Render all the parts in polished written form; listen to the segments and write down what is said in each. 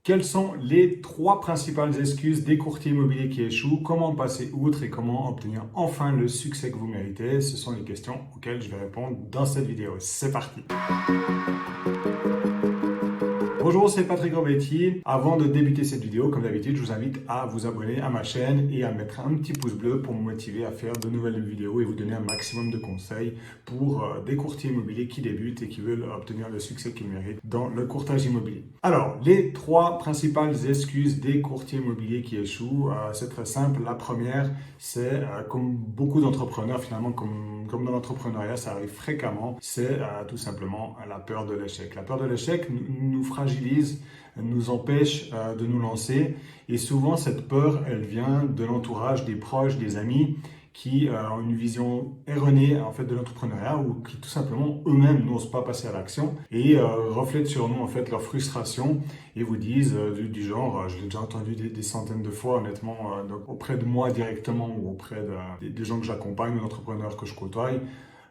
Quelles sont les trois principales excuses des courtiers immobiliers qui échouent? Comment passer outre et comment obtenir enfin le succès que vous méritez? Ce sont les questions auxquelles je vais répondre dans cette vidéo. C'est parti! Bonjour, c'est Patrick Robetti. Avant de débuter cette vidéo, comme d'habitude, je vous invite à vous abonner à ma chaîne et à mettre un petit pouce bleu pour me motiver à faire de nouvelles vidéos et vous donner un maximum de conseils pour des courtiers immobiliers qui débutent et qui veulent obtenir le succès qu'ils méritent dans le courtage immobilier. Alors, les trois principales excuses des courtiers immobiliers qui échouent, c'est très simple. La première, c'est comme beaucoup d'entrepreneurs, finalement, comme dans l'entrepreneuriat, ça arrive fréquemment, c'est tout simplement la peur de l'échec. La peur de l'échec nous fragilise, nous empêche de nous lancer. Et souvent, cette peur, elle vient de l'entourage, des proches, des amis qui ont une vision erronée en fait de l'entrepreneuriat ou qui tout simplement eux-mêmes n'osent pas passer à l'action et reflètent sur nous en fait leur frustration et vous disent du genre, je l'ai déjà entendu des centaines de fois honnêtement auprès de moi directement ou auprès des gens que j'accompagne, des entrepreneurs que je côtoie.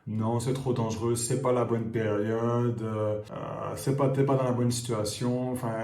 Non, c'est trop dangereux, c'est pas la bonne période, t'es pas dans la bonne situation, enfin,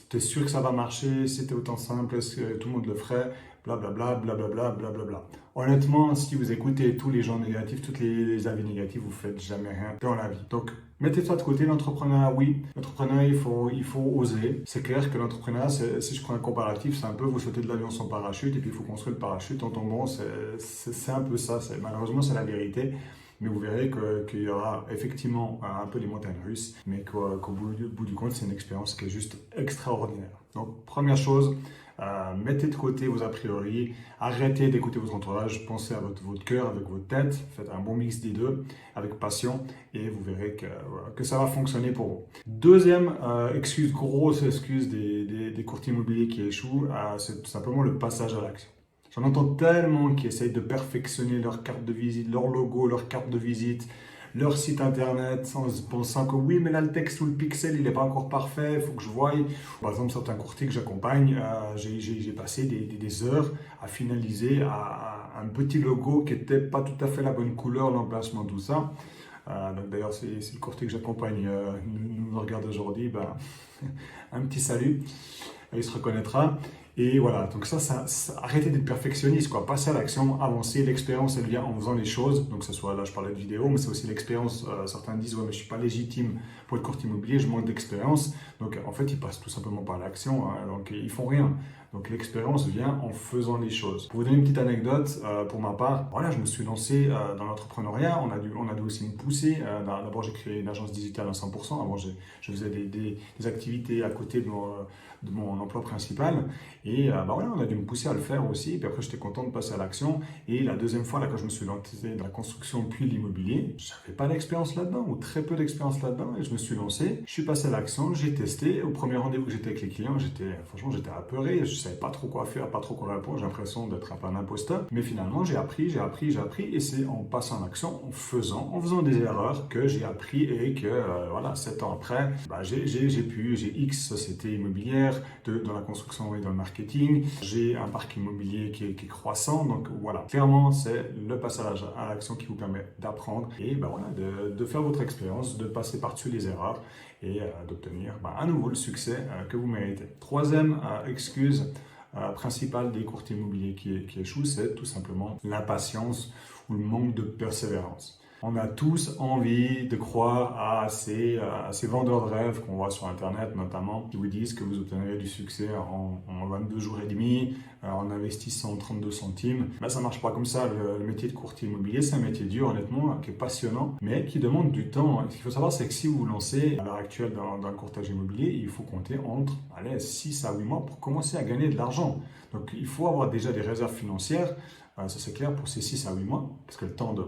t'es sûr que ça va marcher, si c'était autant simple, est-ce que tout le monde le ferait, blablabla, blablabla, blablabla. Honnêtement, si vous écoutez tous les gens négatifs, tous les avis négatifs, vous faites jamais rien dans la vie. Donc, mettez ça de côté, l'entrepreneuriat, oui. L'entrepreneuriat, il faut oser. C'est clair que l'entrepreneuriat, si je prends un comparatif, c'est un peu vous sautez de l'avion sans parachute et puis il faut construire le parachute en tombant. C'est un peu ça. Malheureusement, c'est la vérité. Mais vous verrez qu'il y aura effectivement un peu les montagnes russes, mais qu'au bout du compte, c'est une expérience qui est juste extraordinaire. Donc, première chose, mettez de côté vos a priori, arrêtez d'écouter votre entourage, pensez à votre cœur, avec votre tête, faites un bon mix des deux, avec passion, et vous verrez que ça va fonctionner pour vous. Deuxième grosse excuse des courtiers immobiliers qui échouent, c'est tout simplement le passage à l'action. J'en entends tellement qui essayent de perfectionner leur carte de visite, leur logo, leur carte de visite, leur site internet, en se pensant que oui, mais là, le texte ou le pixel, il n'est pas encore parfait, il faut que je voie. Par exemple, certains courtiers que j'accompagne, j'ai passé des heures à finaliser un petit logo qui n'était pas tout à fait la bonne couleur, l'emplacement, tout ça. Donc d'ailleurs, c'est le courtier que j'accompagne nous regarde aujourd'hui, un petit salut, il se reconnaîtra. Et voilà, donc arrêtez d'être perfectionniste, quoi. Passez à l'action, avancez. L'expérience, elle vient en faisant les choses. Donc, là, je parlais de vidéo, mais c'est aussi l'expérience. Certains disent, ouais, mais je suis pas légitime pour être courtier immobilier, je manque d'expérience. Donc, en fait, ils passent tout simplement par l'action, hein, donc ils font rien. Donc, l'expérience vient en faisant les choses. Pour vous donner une petite anecdote, pour ma part, voilà, je me suis lancé dans l'entrepreneuriat. On a dû aussi me pousser. D'abord, j'ai créé une agence digitale à 100%. Avant, je faisais des activités à côté de mon emploi principal. Et voilà, on a dû me pousser à le faire aussi. Puis après, j'étais content de passer à l'action. Et la deuxième fois, là, quand je me suis lancé dans la construction puis l'immobilier, je n'avais pas d'expérience là-dedans ou très peu d'expérience là-dedans. Et je me suis lancé, je suis passé à l'action, j'ai testé. Au premier rendez-vous que j'étais avec les clients, franchement, j'étais apeuré. Je ne savais pas trop quoi faire, pas trop quoi répondre. J'ai l'impression d'être un peu un imposteur. Mais finalement, j'ai appris. Et c'est en passant à l'action, en faisant des erreurs que j'ai appris et que, voilà, 7 ans après, j'ai X sociétés immobilières dans la construction et dans le marketing. J'ai un parc immobilier qui est croissant. Donc voilà, clairement, c'est le passage à l'action qui vous permet d'apprendre et voilà, de faire votre expérience, de passer par-dessus les erreurs et d'obtenir à nouveau le succès que vous méritez. Troisième excuse principale des courtiers immobiliers qui échouent, c'est tout simplement l'impatience ou le manque de persévérance. On a tous envie de croire à ces vendeurs de rêves qu'on voit sur Internet notamment, qui vous disent que vous obtiendrez du succès en 22 jours et demi, en investissant 32 centimes. Ça ne marche pas comme ça. Le métier de courtier immobilier, c'est un métier dur, honnêtement, qui est passionnant, mais qui demande du temps. Ce qu'il faut savoir, c'est que si vous vous lancez à l'heure actuelle dans le courtage immobilier, il faut compter entre 6 à 8 mois pour commencer à gagner de l'argent. Donc, il faut avoir déjà des réserves financières, ça c'est clair, pour ces 6 à 8 mois, parce que le temps de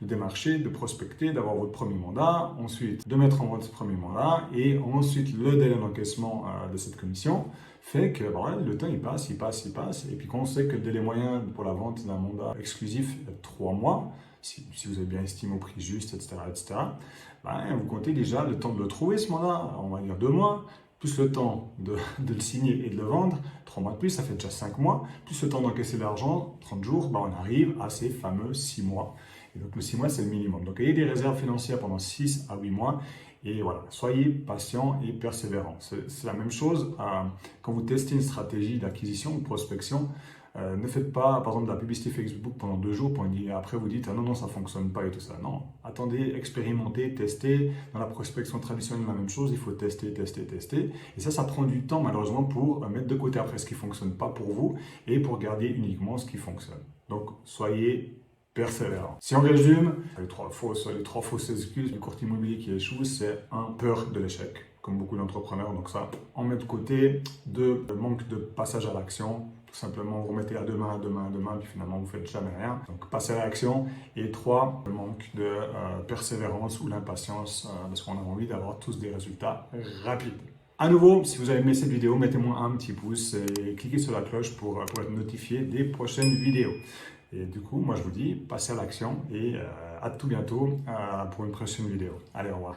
démarcher, de prospecter, d'avoir votre premier mandat, ensuite de mettre en vente ce premier mandat et ensuite le délai d'encaissement de cette commission fait que le temps il passe. Et puis quand on sait que le délai moyen pour la vente d'un mandat exclusif est 3 mois, si vous avez bien estimé au prix juste, etc., vous comptez déjà le temps de le trouver ce mandat, on va dire 2 mois, plus le temps de le signer et de le vendre, 3 mois de plus, ça fait déjà 5 mois, plus le temps d'encaisser l'argent, 30 jours, on arrive à ces fameux 6 mois. Et donc le 6 mois, c'est le minimum. Donc ayez des réserves financières pendant 6 à 8 mois Et voilà, soyez patient et persévérant. C'est la même chose quand vous testez une stratégie d'acquisition ou de prospection. Ne faites pas, par exemple, de la publicité Facebook pendant 2 jours, et après vous dites, ah non, non, ça ne fonctionne pas et tout ça. Non, attendez, expérimentez, testez. Dans la prospection traditionnelle, la même chose, il faut tester, tester, tester. Et ça prend du temps, malheureusement, pour mettre de côté après ce qui ne fonctionne pas pour vous et pour garder uniquement ce qui fonctionne. Donc, soyez persévérant. Si on résume, les trois fausses excuses du courtier immobilier qui échoue, c'est peur de l'échec, comme beaucoup d'entrepreneurs. Donc ça, on met de côté. 2, le manque de passage à l'action. Tout simplement, vous remettez à demain, puis finalement, vous ne faites jamais rien. Donc, passez à l'action. Et 3, le manque de persévérance ou l'impatience, parce qu'on a envie d'avoir tous des résultats rapides. À nouveau, si vous avez aimé cette vidéo, mettez-moi un petit pouce et cliquez sur la cloche pour être notifié des prochaines vidéos. Et du coup, moi je vous dis, passez à l'action et à tout bientôt pour une prochaine vidéo. Allez, au revoir.